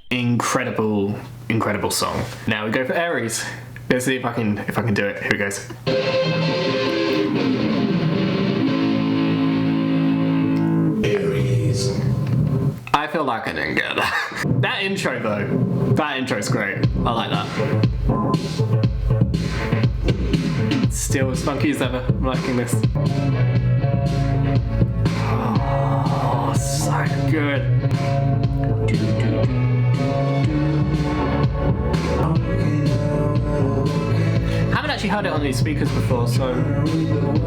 Incredible, incredible song. Now we go for Aries. Let's see if I can do it. Here it goes. Aries. I feel like I didn't get that. That intro though. That intro's great. I like that. Still as funky as ever. I'm liking this. Oh, so good. I haven't actually heard it on these speakers before, so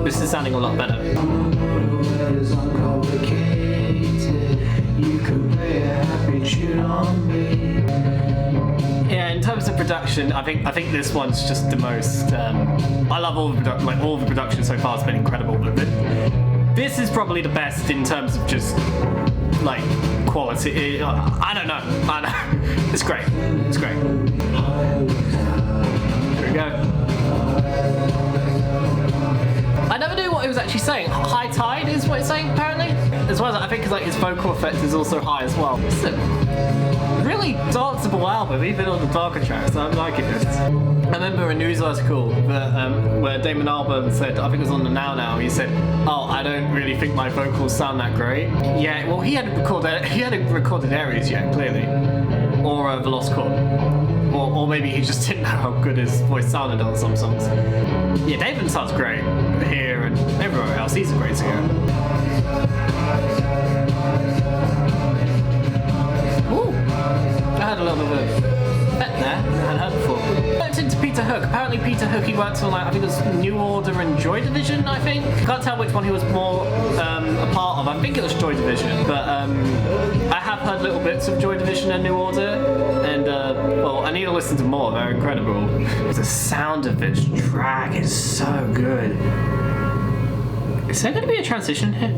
this is sounding a lot better. Yeah, in terms of production, I think this one's just the most. I love all the production so far has been incredible, but this is probably the best in terms of just like quality. I don't know. It's great. It's great. Here we go. I never knew what he was actually saying. High tide is what it's saying, apparently. As well as I think like his vocal effect is also high as well. It's a really danceable album, even on the darker tracks. I'm liking this. I remember a news article that, where Damon Albarn said, I think it was on the Now, he said, "Oh, I don't really think my vocals sound that great." Yeah, well, he hadn't recorded Aries yet, clearly, or the Lost Chord. Or maybe he just didn't know how good his voice sounded on some songs. Yeah, Damon sounds great here and everywhere else. He's a great singer. Ooh, I had a little bit of a bet there. I hadn't heard before. Went into Peter Hook. Apparently Peter Hook, he worked on, like, I think it was New Order and Joy Division, I think. I can't tell which one he was more a part of. I think it was Joy Division, but I have heard little bits of Joy Division and New Order, and well, I need to listen to more. They're incredible. The sound of this track is so good. Is there going to be a transition here?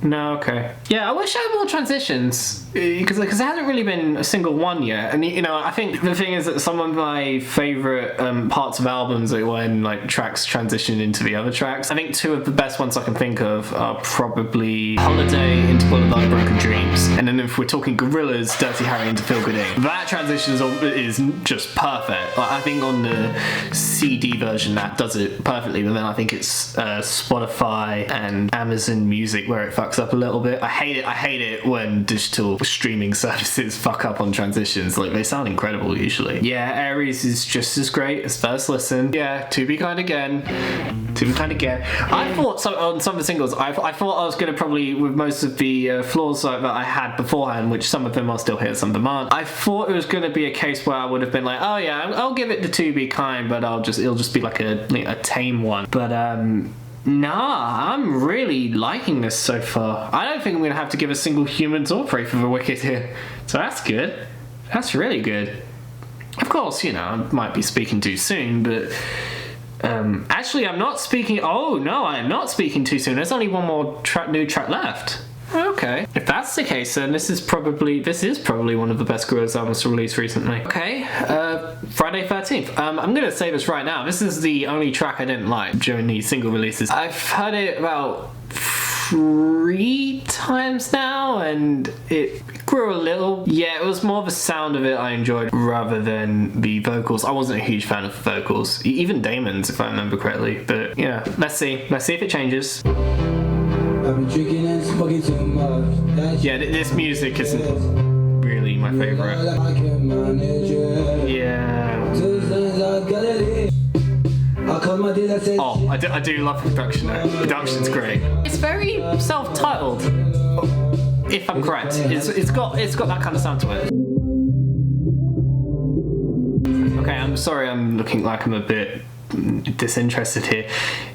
No, okay. Yeah, I wish I had more transitions, because there hasn't really been a single one yet. And you know, I think the thing is that some of my favourite parts of albums are when like tracks transition into the other tracks. I think two of the best ones I can think of are probably Holiday into Boulevard of Broken Dreams, and then if we're talking Gorillaz, Dirty Harry into Feel Good Inc. That transition is just perfect. Like, I think on the CD version that does it perfectly, but then I think it's Spotify and Amazon Music where it fucks up a little bit. I hate it when digital streaming services fuck up on transitions. Like, they sound incredible usually. Yeah, Aries is just as great as First Listen. Yeah, To Be Kind Again. To Be Kind Again. I thought, so on some of the singles, I thought I was going to probably, with most of the flaws that I had beforehand, which some of them are still here, some of them aren't, I thought it was going to be a case where I would have been like, oh yeah, I'll give it To Be Kind, but it'll just be like a tame one. But nah, I'm really liking this so far. I don't think I'm going to have to give a single human or pray for the wicked here. So that's good. That's really good. Of course, you know, I might be speaking too soon, but actually I'm not speaking... Oh, no, I am not speaking too soon. There's only one more new track left. Okay. If that's the case, then this is probably one of the best Gorillaz albums released recently. Okay, Friday 13th. I'm gonna say this right now. This is the only track I didn't like during the single releases. I've heard it about 3 times now, and it grew a little. Yeah, it was more the sound of it I enjoyed rather than the vocals. I wasn't a huge fan of the vocals, even Damon's, if I remember correctly. But yeah, let's see if it changes. I've been drinking and smoking too much. Yeah, this music isn't really my favourite. Yeah. Oh, I do love the production though. Production's great. It's very self-titled, if I'm correct. It's got that kind of sound to it. Okay, I'm sorry I'm looking like I'm a bit disinterested here.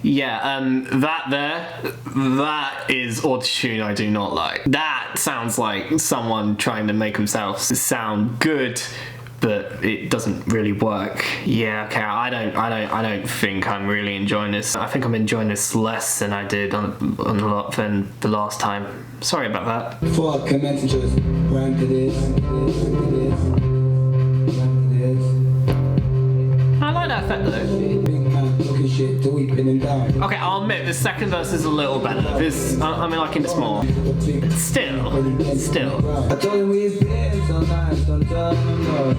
Yeah, that is autotune I do not like. That sounds like someone trying to make themselves sound good, but it doesn't really work. Yeah, okay, I don't think I'm really enjoying this. I think I'm enjoying this less than I did on a lot than the last time. Sorry about that. Before I commence, just run to this. I like that effect though. shit till we pin him down. Okay, I'll admit the second verse is a little better. This, I'm liking this more. Still. I told him we'd been so nice, don't tell him no.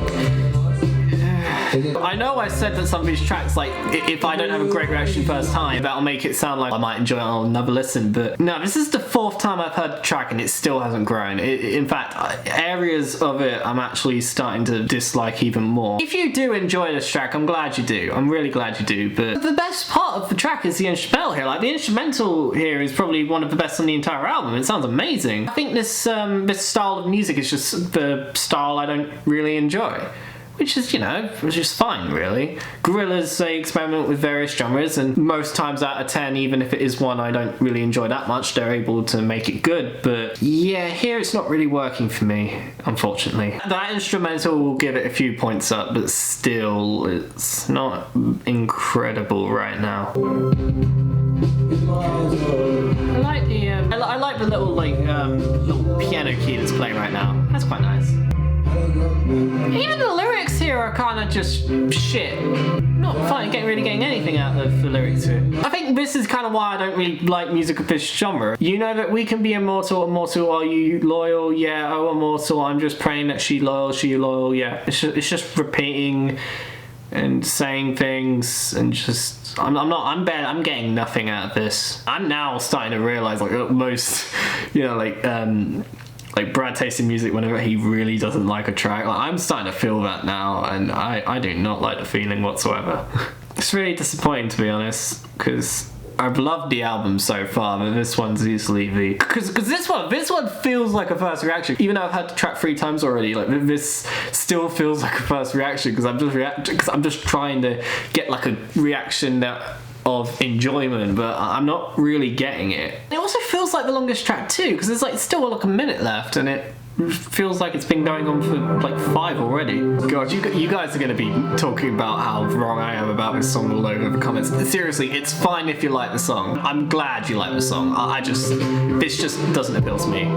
I know I said that some of these tracks, like, if I don't have a great reaction first time, that'll make it sound like I might enjoy it on another listen, but no, this is the 4th time I've heard the track and it still hasn't grown. In fact, areas of it I'm actually starting to dislike even more. If you do enjoy this track, I'm glad you do. I'm really glad you do, but the best part of the track is the instrumental here. Like, the instrumental here is probably one of the best on the entire album. It sounds amazing. I think this, this style of music is just the style I don't really enjoy. Which is, you know, which is fine, really. Gorillaz, they experiment with various genres, and most times out of 10, even if it is one I don't really enjoy that much, they're able to make it good. But yeah, here it's not really working for me, unfortunately. That instrumental will give it a few points up, but still, it's not incredible right now. I like the little little piano key that's playing right now. That's quite nice. Even the lyrics here are kind of just shit. Not fun, really getting anything out of the lyrics here. I think this is kind of why I don't really like music of this genre. You know that we can be immortal, are you loyal? Yeah, oh immortal, I'm just praying that she loyal, yeah. It's just repeating and saying things and just I'm getting nothing out of this. I'm now starting to realise, like, most, you know, like Brad tasting music whenever he really doesn't like a track. Like, I'm starting to feel that now, and I do not like the feeling whatsoever. It's really disappointing, to be honest, because I've loved the album so far, but this one's easily the... Because this one feels like a first reaction. Even though I've had the track 3 times already, like, this still feels like a first reaction, because I'm just trying to get, like, a reaction of enjoyment, but I'm not really getting it. It also feels like the longest track too, because there's like still like a minute left, and it feels like it's been going on for like 5 already. God, you guys are going to be talking about how wrong I am about this song all over the comments. Seriously, it's fine if you like the song. I'm glad you like the song. This just doesn't appeal to me.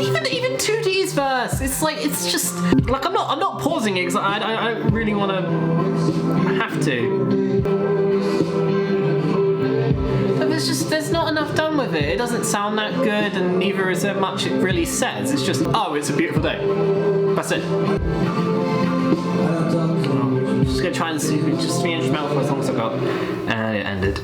Even 2D's verse, it's just like I'm not pausing it because I don't really want to have to. But there's not enough done with it. It doesn't sound that good, and neither is there much it really says. It's just, oh, it's a beautiful day. That's it. I'm just gonna try and see just the instrumental for as long as I got, and it ended.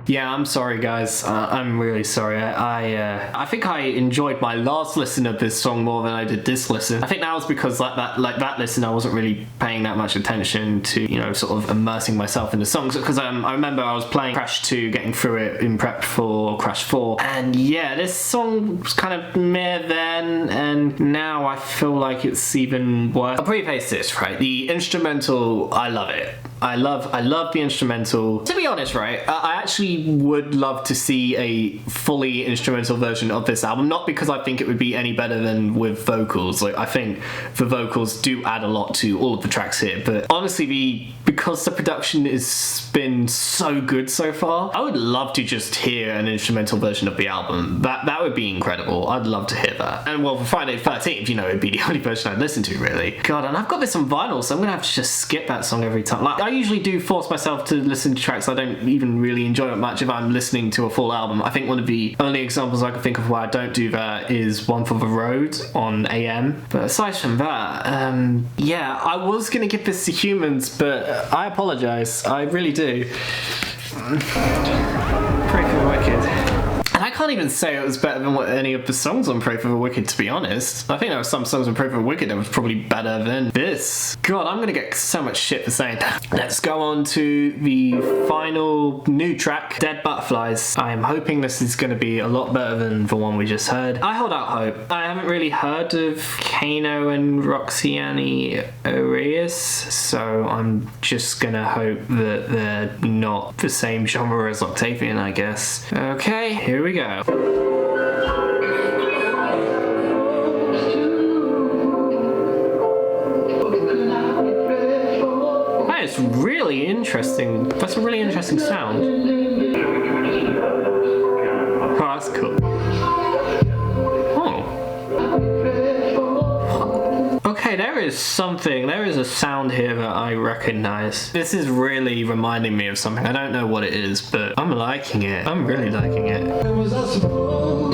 Yeah, I'm sorry, guys. I'm really sorry. I think I enjoyed my last listen of this song more than I did this listen. I think that was because that listen I wasn't really paying that much attention to, you know, sort of immersing myself in the songs, because I remember I was playing Crash 2, getting through it in prep for Crash 4, and yeah, this song was kind of meh then, and now I feel like it's even worse. I'll preface this, right? The instrumental, I love it. I love the instrumental. To be honest, right, I actually would love to see a fully instrumental version of this album, not because I think it would be any better than with vocals. Like, I think the vocals do add a lot to all of the tracks here, but honestly, because the production has been so good so far, I would love to just hear an instrumental version of the album. That would be incredible. I'd love to hear that. And well, for Friday the 13th, you know, it'd be the only version I'd listen to, really. God, and I've got this on vinyl, so I'm gonna have to just skip that song every time. Like, I usually do force myself to listen to tracks I don't even really enjoy that much if I'm listening to a full album. I think one of the only examples I can think of where I don't do that is One for the Road on AM. But aside from that, yeah, I was gonna give this to Humans, but I apologise. I really do. Pray for the Wicked. And I can't even say it was better than any of the songs on Pray for the Wicked, to be honest. I think there were some songs on Pray for the Wicked that was probably better than this. God, I'm gonna get so much shit for saying that. Let's go on to the final new track, Dead Butterflies. I am hoping this is gonna be a lot better than the one we just heard. I hold out hope. I haven't really heard of Kano and Roxani Arias, so I'm just gonna hope that they're not the same genre as Octavian, I guess. Okay, here we go. That is really interesting. That's a really interesting sound. Oh, that's cool. Oh. Okay, there is something, there is a sound here that I recognize. This is really reminding me of something. I don't know what it is, but I'm liking it. I'm really liking it. Ooh.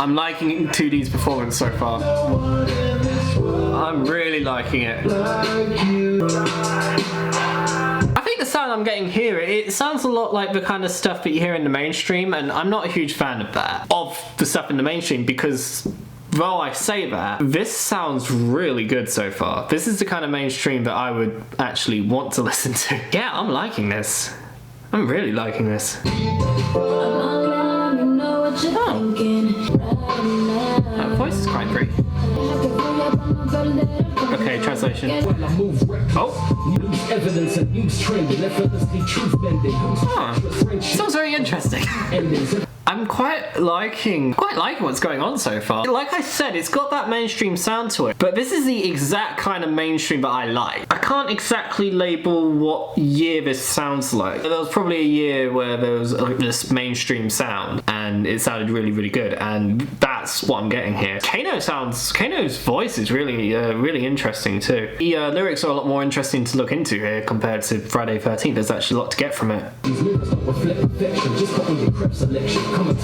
I'm liking 2D's performance so far. I'm really liking it. I think the sound I'm getting here, it sounds a lot like the kind of stuff that you hear in the mainstream, and I'm not a huge fan of that, of the stuff in the mainstream, because though I say that, this sounds really good so far. This is the kind of mainstream that I would actually want to listen to. Yeah, I'm liking this. I'm really liking this. That voice is quite pretty. Okay, translation. Oh. Sounds very interesting. I'm quite liking what's going on so far. Like I said, it's got that mainstream sound to it, but this is the exact kind of mainstream that I like. I can't exactly label what year this sounds like. There was probably a year where there was like this mainstream sound and it sounded really, really good, and that's what I'm getting here. Kano's voice is really, really interesting too. The lyrics are a lot more interesting to look into here compared to Friday 13th. There's actually a lot to get from it. What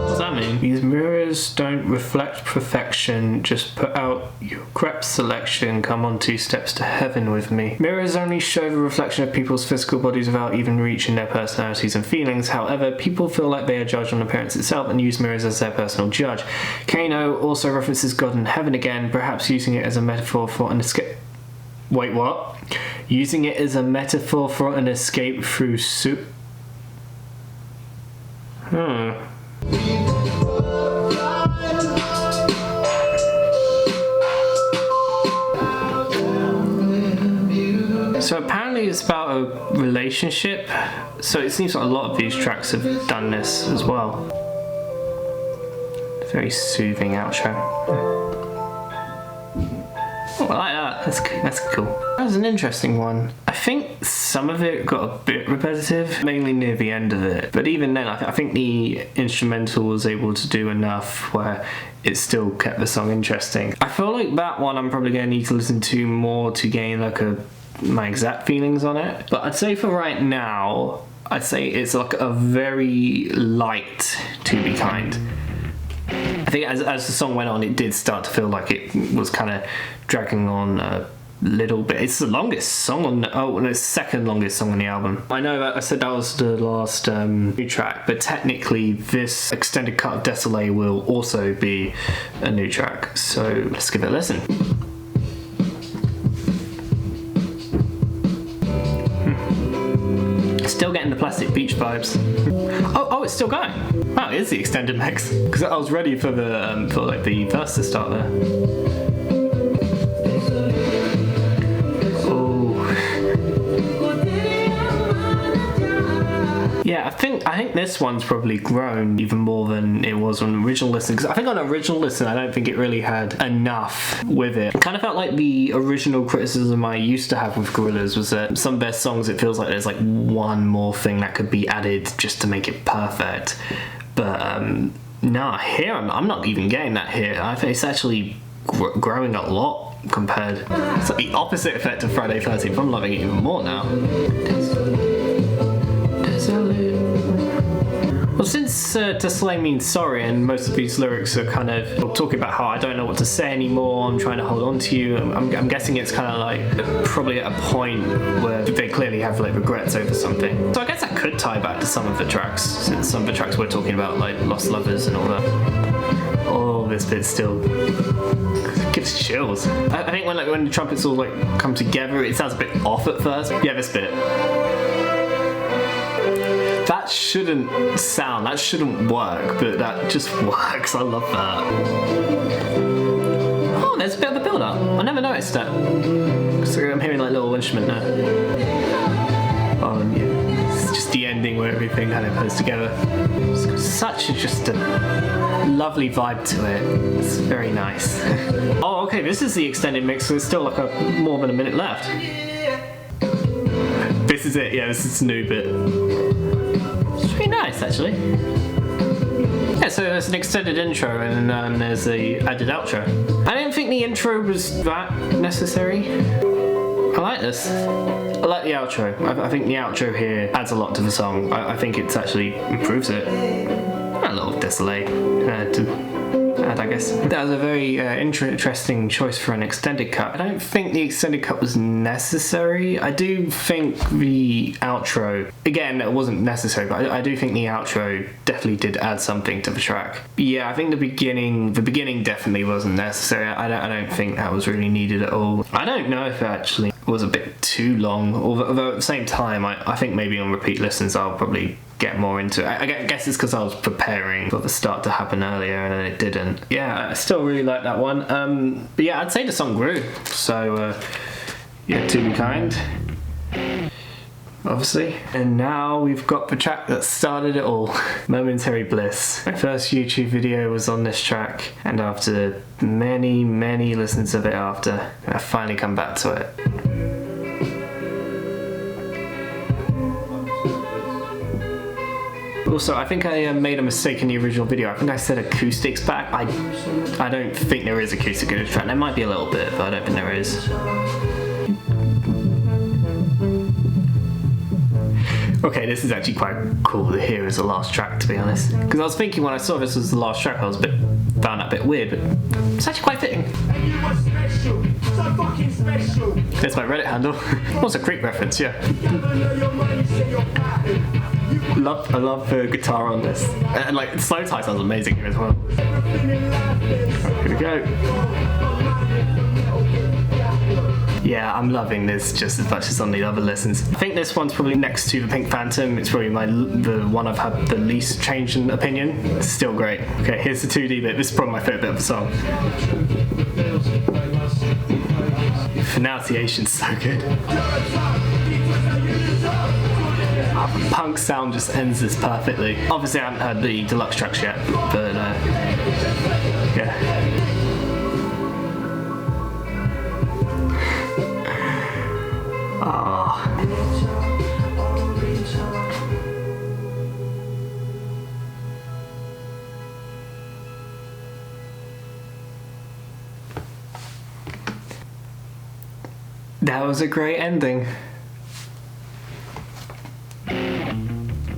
does that mean? These mirrors don't reflect perfection, just put out your crepe selection, come on 2 steps to heaven with me. Mirrors only show the reflection of people's physical bodies without even reaching their personalities and feelings. However, people feel like they are judged on appearance itself and use mirrors as their personal judge. Kano also references God and heaven again, perhaps using it as a metaphor for an escape. Wait, what? Using it as a metaphor for an escape through So apparently it's about a relationship, so it seems like a lot of these tracks have done this as well. Very soothing outro. Oh, I like that. That's cool. That was an interesting one. I think some of it got a bit repetitive, mainly near the end of it. But even then, I think the instrumental was able to do enough where it still kept the song interesting. I feel like that one I'm probably going to need to listen to more to gain like my exact feelings on it. But I'd say for right now, I'd say it's like a very light To Be Kind. I think as the song went on, it did start to feel like it was kind of dragging on a little bit. It's the longest song on the second longest song on the album. I know that I said that was the last new track, but technically this extended cut of Désolé will also be a new track. So let's give it a listen. Still getting the Plastic Beach vibes. Oh, it's still going. Wow, it is the extended mix. Because I was ready for the verse to start there. Oh. Yeah, I think this one's probably grown even more than it was on original listen. Because I think on original listen, I don't think it really had enough with it. It kind of felt like the original criticism I used to have with Gorillaz was that some of their songs, it feels like there's like one more thing that could be added just to make it perfect. But no, here I'm not even getting that here. I think it's actually growing a lot compared. It's like the opposite effect of Friday 13th. I'm loving it even more now. Well, since Désolé means sorry, and most of these lyrics are kind of talking about how I don't know what to say anymore, I'm trying to hold on to you, I'm guessing it's kind of like probably at a point where they clearly have like regrets over something. So I guess that could tie back to some of the tracks, since some of the tracks we're talking about, like Lost Lovers and all that. Oh, this bit still gives chills. I think when the trumpets all like come together, it sounds a bit off at first. Yeah, this bit. That shouldn't work, but that just works. I love that. Oh, there's a bit of a build-up. I never noticed that. So I'm hearing like little instrument now. Oh, yeah. It's just the ending where everything kind of goes together. It's got such just a lovely vibe to it. It's very nice. Oh, okay, this is the extended mix, so there's still like more than a minute left. This is it, yeah, this is the new bit. It's pretty nice, actually. Yeah, so there's an extended intro and then there's the added outro. I don't think the intro was that necessary. I like this. I like the outro. I think the outro here adds a lot to the song. I think it actually improves it. A little Désolé to add, I guess. That was a very interesting choice for an extended cut. I don't think the extended cut was necessary. I do think the outro, again, it wasn't necessary, but I do think the outro definitely did add something to the track. Yeah, I think the beginning definitely wasn't necessary. I don't think that was really needed at all. I don't know if it actually was a bit too long, although at the same time, I think maybe on repeat listens I'll probably get more into it. I guess it's because I was preparing for the start to happen earlier and then it didn't. Yeah, I still really like that one. But yeah, I'd say the song grew. So yeah, to be kind, obviously. And now we've got the track that started it all, Momentary Bliss. My first YouTube video was on this track, and after many listens of it after, I finally come back to it. Also, I think I made a mistake in the original video. I think I said acoustics back. I don't think there is acoustic in this track. There might be a little bit, but I don't think there is. Okay, this is actually quite cool to hear as the last track, to be honest. Because I was thinking when I saw this as the last track, I was found that a bit weird, but it's actually quite fitting. There's my Reddit handle. Also a Creek reference, yeah. I love the guitar on this. And like, Slowthai sounds amazing here as well. Right, here we go. Yeah, I'm loving this just as much as on the other listens. I think this one's probably next to the Pink Phantom. It's probably the one I've had the least change in opinion. It's still great. Okay, here's the 2D bit. This is probably my favourite bit of the song. Pronunciation's so good. The punk sound just ends this perfectly. Obviously I haven't heard the deluxe tracks yet, but yeah. That was a great ending.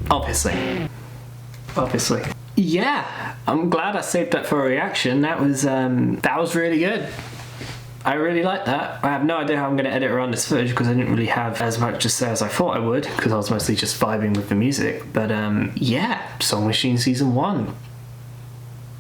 Obviously. Yeah, I'm glad I saved that for a reaction. That was really good. I really like that. I have no idea how I'm going to edit around this footage because I didn't really have as much to say as I thought I would because I was mostly just vibing with the music. But yeah, Song Machine Season 1.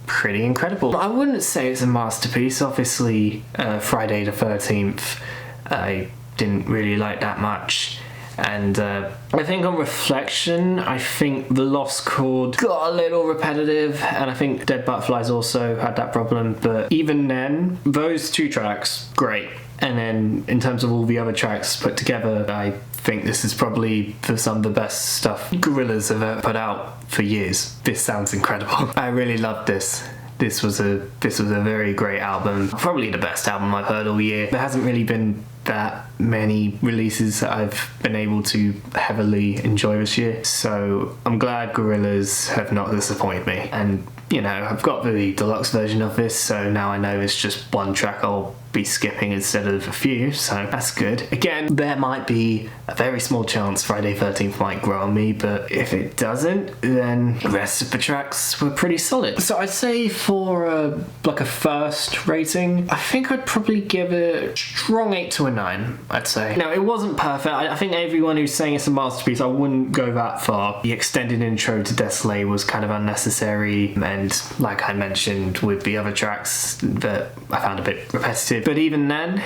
Pretty incredible. I wouldn't say it's a masterpiece. Obviously, Friday the 13th, I didn't really like that much. And I think on reflection, I think the Lost Chord got a little repetitive, and I think Dead Butterflies also had that problem, but even then, those two tracks, great. And then in terms of all the other tracks put together, I think this is probably some of the best stuff Gorillaz have ever put out for years. This sounds incredible. I really loved this. This was a very great album. Probably the best album I've heard all year. There hasn't really been that many releases that I've been able to heavily enjoy this year. So I'm glad Gorillaz have not disappointed me. And you know, I've got the deluxe version of this, so now I know it's just one track I'll be skipping instead of a few, so that's good. Again, there might be a very small chance Friday 13th might grow on me, but if it doesn't, then the rest of the tracks were pretty solid. So I'd say for like a first rating, I think I'd probably give it a strong 8 to a 9, I'd say. Now, it wasn't perfect. I think everyone who's saying it's a masterpiece, I wouldn't go that far. The extended intro to Désolé was kind of unnecessary, and like I mentioned with the other tracks that I found a bit repetitive. But even then,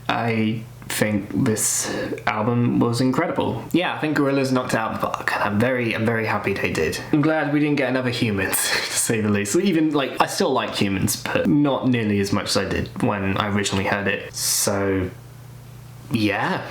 I think this album was incredible. Yeah, I think Gorillaz knocked it out of the park, and I'm very happy they did. I'm glad we didn't get another Humans, to say the least. Even, like, I still like Humans, but not nearly as much as I did when I originally heard it. So, yeah.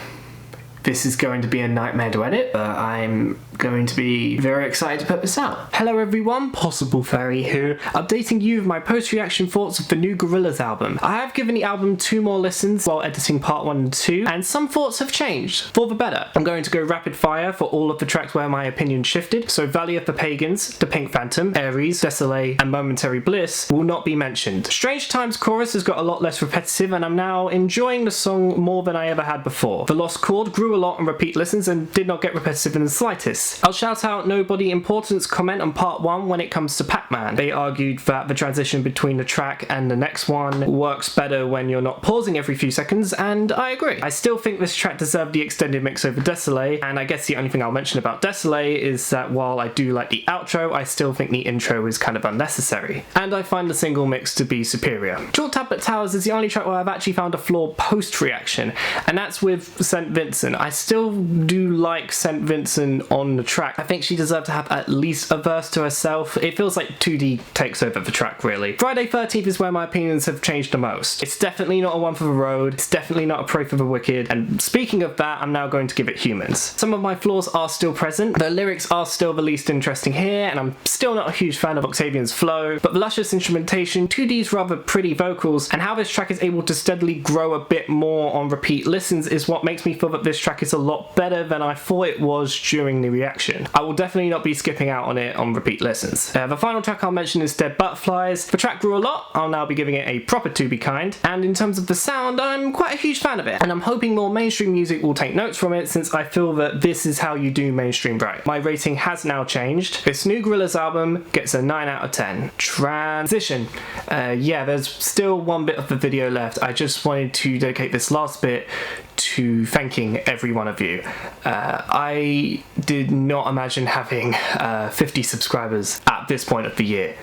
This is going to be a nightmare to edit, but I'm going to be very excited to put this out. Hello everyone, Possible Fairy here, updating you with my post-reaction thoughts of the new Gorillaz album. I have given the album 2 more listens while editing part 1 and 2, and some thoughts have changed, for the better. I'm going to go rapid fire for all of the tracks where my opinion shifted, so Valley of the Pagans, The Pink Phantom, Aries, Désolé, and Momentary Bliss will not be mentioned. Strange Times chorus has got a lot less repetitive, and I'm now enjoying the song more than I ever had before. The Lost Chord grew a lot on repeat listens and did not get repetitive in the slightest. I'll shout out Nobody Importance comment on part 1 when it comes to Pac-Man. They argued that the transition between the track and the next one works better when you're not pausing every few seconds, and I agree. I still think this track deserved the extended mix over Désolé, and I guess the only thing I'll mention about Désolé is that while I do like the outro, I still think the intro is kind of unnecessary. And I find the single mix to be superior. Chalk Tablet Towers is the only track where I've actually found a flaw post-reaction, and that's with St. Vincent. I still do like St. Vincent on the track. I think she deserved to have at least a verse to herself. It feels like 2D takes over the track, really. Friday 13th is where my opinions have changed the most. It's definitely not a one for the road, it's definitely not a pray for the wicked, and speaking of that, I'm now going to give it Humans. Some of my flaws are still present, the lyrics are still the least interesting here, and I'm still not a huge fan of Octavian's flow, but the luscious instrumentation, 2D's rather pretty vocals, and how this track is able to steadily grow a bit more on repeat listens is what makes me feel that this track is a lot better than I thought it was during the reaction. I will definitely not be skipping out on it on repeat listens. The final track I'll mention is Dead Butterflies. The track grew a lot, I'll now be giving it a proper To Be Kind, and in terms of the sound, I'm quite a huge fan of it, and I'm hoping more mainstream music will take notes from it, since I feel that this is how you do mainstream right. My rating has now changed. This new Gorillaz album gets a 9 out of 10. Transition. Yeah, there's still one bit of the video left. I just wanted to dedicate this last bit to thanking every one of you. I did not imagine having 50 subscribers at this point of the year.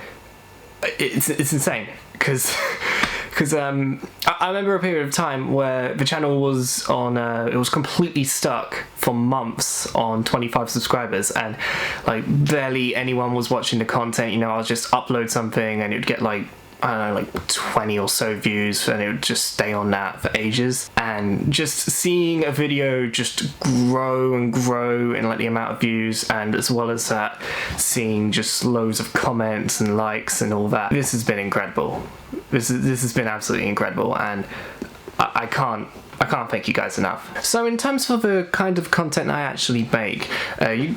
It's insane, because I remember a period of time where the channel was on, it was completely stuck for months on 25 subscribers, and like barely anyone was watching the content. You know, I would just upload something and it would get like, I don't know, like 20 or so views, and it would just stay on that for ages. And just seeing a video just grow and grow in like the amount of views, and as well as that, seeing just loads of comments and likes and all that, this has been incredible. This has been absolutely incredible, and I can't thank you guys enough. So in terms of the kind of content I actually make,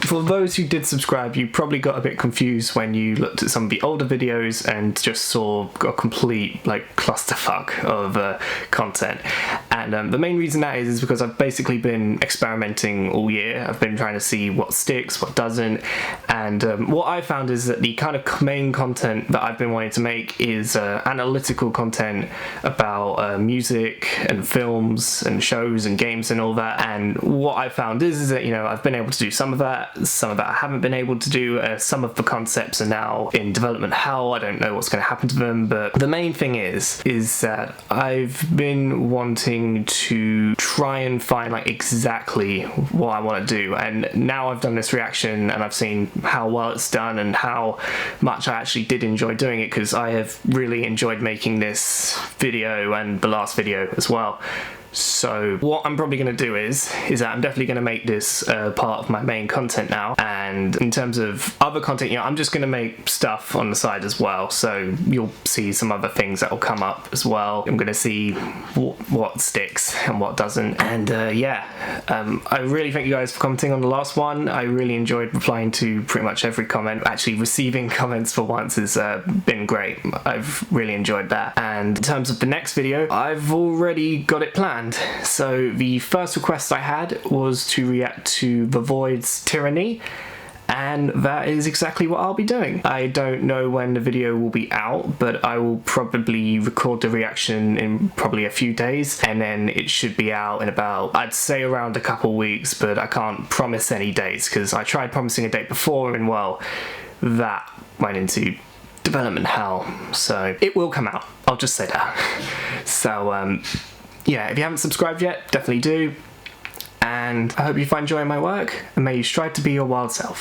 for those who did subscribe, you probably got a bit confused when you looked at some of the older videos and just saw a complete like clusterfuck of content. And the main reason that is because I've basically been experimenting all year. I've been trying to see what sticks, what doesn't, and what I found is that the kind of main content that I've been wanting to make is analytical content about music and films and shows and games and all that. And what I found is that, you know, I've been able to do some of that I haven't been able to do. Some of the concepts are now in development hell. I don't know what's going to happen to them, but the main thing is that I've been wanting to try and find like exactly what I want to do, and now I've done this reaction and I've seen how well it's done and how much I actually did enjoy doing it, because I have really enjoyed making this video and the last video as well. So what I'm probably going to do is that I'm definitely going to make this part of my main content now, and in terms of other content, you know, I'm just going to make stuff on the side as well, so you'll see some other things that will come up as well. I'm going to see what sticks and what doesn't, and yeah, I really thank you guys for commenting on the last one. I really enjoyed replying to pretty much every comment. Actually receiving comments for once has been great. I've really enjoyed that, and in terms of the next video, I've already got it planned. So the first request I had was to react to The Void's Tyranny, and that is exactly what I'll be doing. I don't know when the video will be out, but I will probably record the reaction in probably a few days, and then it should be out in about, I'd say around a couple weeks, but I can't promise any dates, because I tried promising a date before and well, that went into development hell. So it will come out, I'll just say that. So yeah, if you haven't subscribed yet, definitely do. And I hope you find joy in my work, and may you strive to be your wild self.